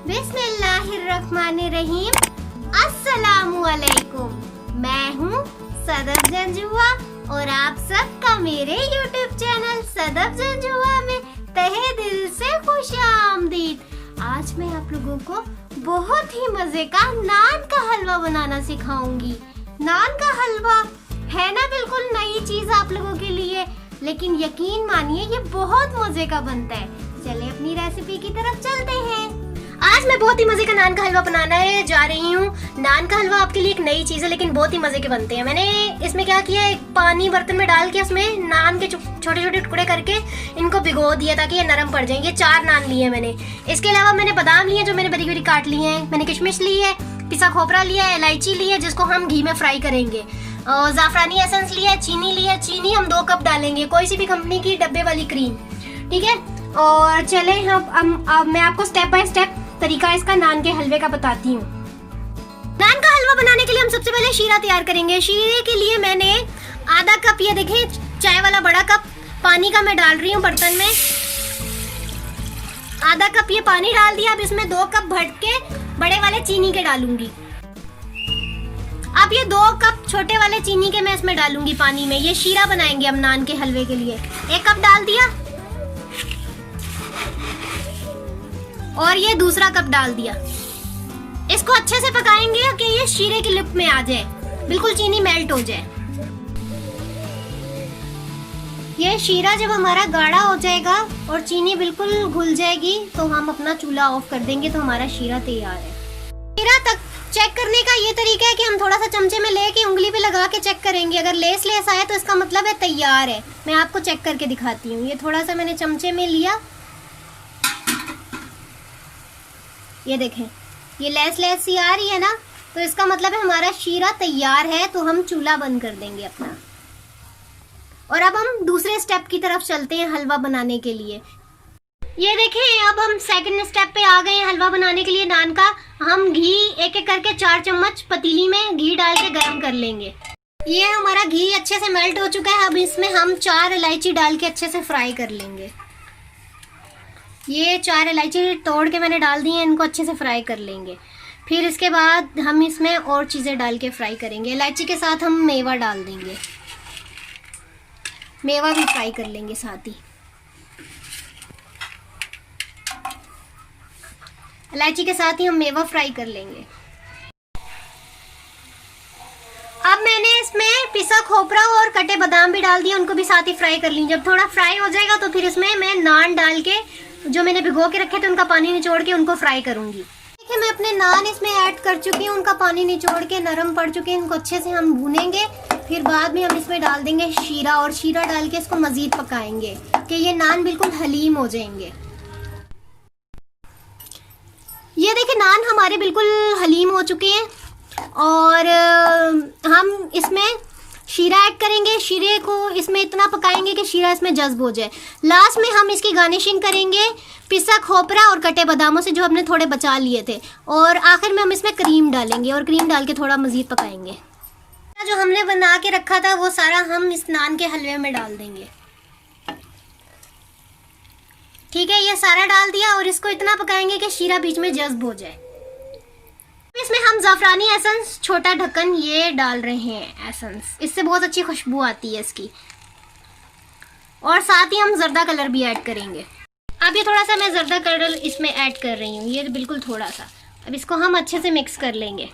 बिस्मिल्लाहिर्रहमानिर्रहीम। अस्सलामुअलैकुम। मैं हूँ सदफ जंजुआ और आप सबका मेरे YouTube चैनल सदफ जंजुआ में तहे दिल से खुशामदीद। आज मैं आप लोगों को बहुत ही मजे का नान का हलवा बनाना सिखाऊंगी। नान का हलवा है ना बिल्कुल नई चीज आप लोगों के लिए, लेकिन यकीन मानिए ये बहुत मजे का बनता है। चले अपनी रेसिपी की तरफ चलते हैं। आज मैं बहुत ही मजे का नान का हलवा बनाने जा रही हूँ। नान का हलवा आपके लिए एक नई चीज है, लेकिन बहुत ही मजे के बनते हैं। मैंने इसमें क्या किया, एक पानी बर्तन में डाल के उसमें नान के छोटे छोटे टुकड़े करके इनको भिगो दिया ताकि ये नरम पड़ जाए। ये 4 नान लिए मैंने। इसके अलावा मैंने बादाम लिए जो मैंने बड़ी बड़ी काट लिए हैं। मैंने किशमिश ली है, पिसा खोपरा लिया है, इलायची ली है जिसको हम घी में फ्राई करेंगे, और जाफरानी एसेंस लिया है, चीनी ली है। चीनी हम 2 कप डालेंगे, कोई सी भी कंपनी की डब्बे वाली क्रीम, ठीक है। और चले अब मैं आपको स्टेप बाय स्टेप तरीका इसका नान के हलवे का बताती हूँ। नान का हलवा बनाने के लिए हम सबसे पहले शीरा तैयार करेंगे। शीरे के लिए मैंने आधा कप, ये देखें चाय वाला बड़ा कप पानी का मैं डाल रही हूँ बर्तन में। आधा कप ये पानी डाल दिया। अब इसमें 2 कप भर के बड़े वाले चीनी के डालूंगी। अब ये 2 कप छोटे वाले चीनी के मैं इसमें डालूंगी पानी में। ये शीरा बनाएंगे हम नान के हलवे के लिए। 1 कप डाल दिया और ये दूसरा कप डाल दिया। इसको अच्छे से पकाएंगे कि ये शीरे की लिप में आ जाए, बिल्कुल चीनी मेल्ट हो जाए। ये शीरा जब हमारा गाढ़ा हो जाएगा और चीनी बिल्कुल घुल जाएगी तो हम अपना चूल्हा ऑफ कर देंगे, तो हमारा शीरा तैयार है। शीरा तक चेक करने का ये तरीका है कि हम थोड़ा सा चमचे में लेके उंगली पे लगा के चेक करेंगे। अगर लेस लेस आए तो इसका मतलब है तैयार है। मैं आपको चेक करके दिखाती हूँ। ये थोड़ा सा मैंने चमचे में लिया, ये देखें ये लेस लेस सी आ रही है ना, तो इसका मतलब है हमारा शीरा तैयार है। तो हम चूल्हा बंद कर देंगे अपना। और अब हम दूसरे स्टेप की तरफ चलते हैं हलवा बनाने के लिए। ये देखें अब हम सेकंड स्टेप पे आ गए हैं हलवा बनाने के लिए नान का। हम घी एक एक करके 4 चम्मच पतीली में घी डाल के गर्म कर लेंगे। ये हमारा घी अच्छे से मेल्ट हो चुका है। अब इसमें हम 4 इलायची डाल के अच्छे से फ्राई कर लेंगे। ये 4 इलायची तोड़ के मैंने डाल दी हैं, इनको अच्छे से फ्राई कर लेंगे। फिर इसके बाद हम इसमें और चीज़ें डाल के फ्राई करेंगे। इलायची के साथ हम मेवा डाल देंगे, मेवा भी फ्राई कर लेंगे साथ ही। इलायची के साथ ही हम मेवा फ्राई कर लेंगे। अब मैंने इसमें पिसा खोपरा और कटे बादाम भी डाल दिए, उनको भी साथ ही फ्राई कर ली। जब थोड़ा फ्राई हो जाएगा तो फिर इसमें मैं नान डाल के जो मैंने भिगो के रखे थे उनका पानी निचोड़ के उनको फ्राई करूंगी। देखिए मैं अपने नान इसमें ऐड कर चुकी हूँ, उनका पानी निचोड़ के नरम पड़ चुके हैं। इनको अच्छे से हम भूनेंगे। फिर बाद में हम इसमें डाल देंगे शीरा, और शीरा डाल के इसको मजीद पकाएंगे कि ये नान बिल्कुल हलीम हो जाएंगे। ये देखिए नान हमारे बिल्कुल हलीम हो चुके हैं और हम इसमें शीरा ऐड करेंगे। शीरे को इसमें इतना पकाएंगे कि शीरा इसमें जज्ब हो जाए। लास्ट में हम इसकी गार्निशिंग करेंगे पिसा खोपरा और कटे बादामों से जो हमने थोड़े बचा लिए थे, और आखिर में हम इसमें क्रीम डालेंगे और क्रीम डाल के थोड़ा मजीद पकाएंगे। जो हमने बना के रखा था वो सारा हम इस नान के हलवे में डाल देंगे। ठीक है, ये सारा डाल दिया और इसको इतना पकाएंगे कि शीरा बीच में जज्ब हो जाए। इसमें हम जाफरानी एसेंस छोटा ढक्कन ये डाल रहे हैं एसेंस, इससे बहुत अच्छी खुशबू आती है इसकी। और साथ ही हम जर्दा कलर भी ऐड करेंगे। अब ये थोड़ा सा मैं जर्दा कलर इसमें ऐड कर रही हूँ, ये बिल्कुल थोड़ा सा। अब इसको हम अच्छे से मिक्स कर लेंगे।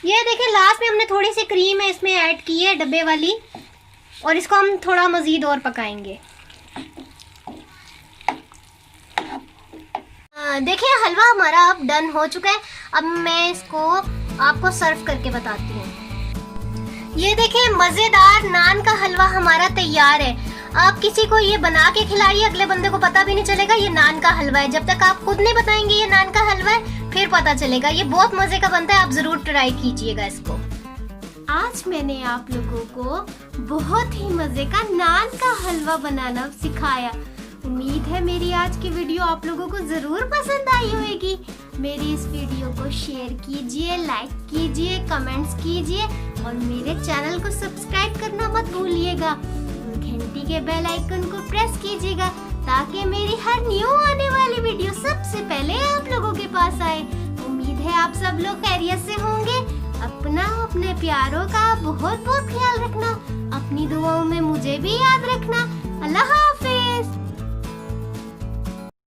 ये देखिए लास्ट में हमने थोड़ी सी क्रीम है इसमें ऐड की है डब्बे वाली, और इसको हम थोड़ा मजीद और पकाएंगे। देखिए हलवा हमारा अब डन हो चुका है। अब मैं इसको आपको सर्व करके बताती हूँ। ये देखिए मजेदार नान का हलवा हमारा तैयार है। आप किसी को ये बना के खिलाइए, अगले बंदे को पता भी नहीं चलेगा ये नान का हलवा है। जब तक आप खुद नहीं बताएंगे ये नान का हलवा है फिर पता चलेगा। ये बहुत मजे का बनता है, आप जरूर ट्राई कीजिएगा इसको। आज मैंने आप लोगों को बहुत ही मजे का नान का हलवा बनाना सिखाया। उम्मीद है मेरी आज की वीडियो आप लोगों को जरूर पसंद आई होगी। मेरी इस वीडियो को शेयर कीजिए, लाइक कीजिए, कमेंट्स कीजिए और मेरे चैनल को सब्सक्राइब करना मत भूलिएगा और घंटी के बेल आइकन को प्रेस कीजिएगा ताकि मेरी हर न्यू आने वाली वीडियो सबसे पहले आप लोगों के पास आए। उम्मीद है आप सब लोग खैरियत से होंगे। अपना अपने प्यारों का बहुत बहुत ख्याल रखना। अपनी दुआओं में मुझे भी याद रखना। अल्लाह हाफिज।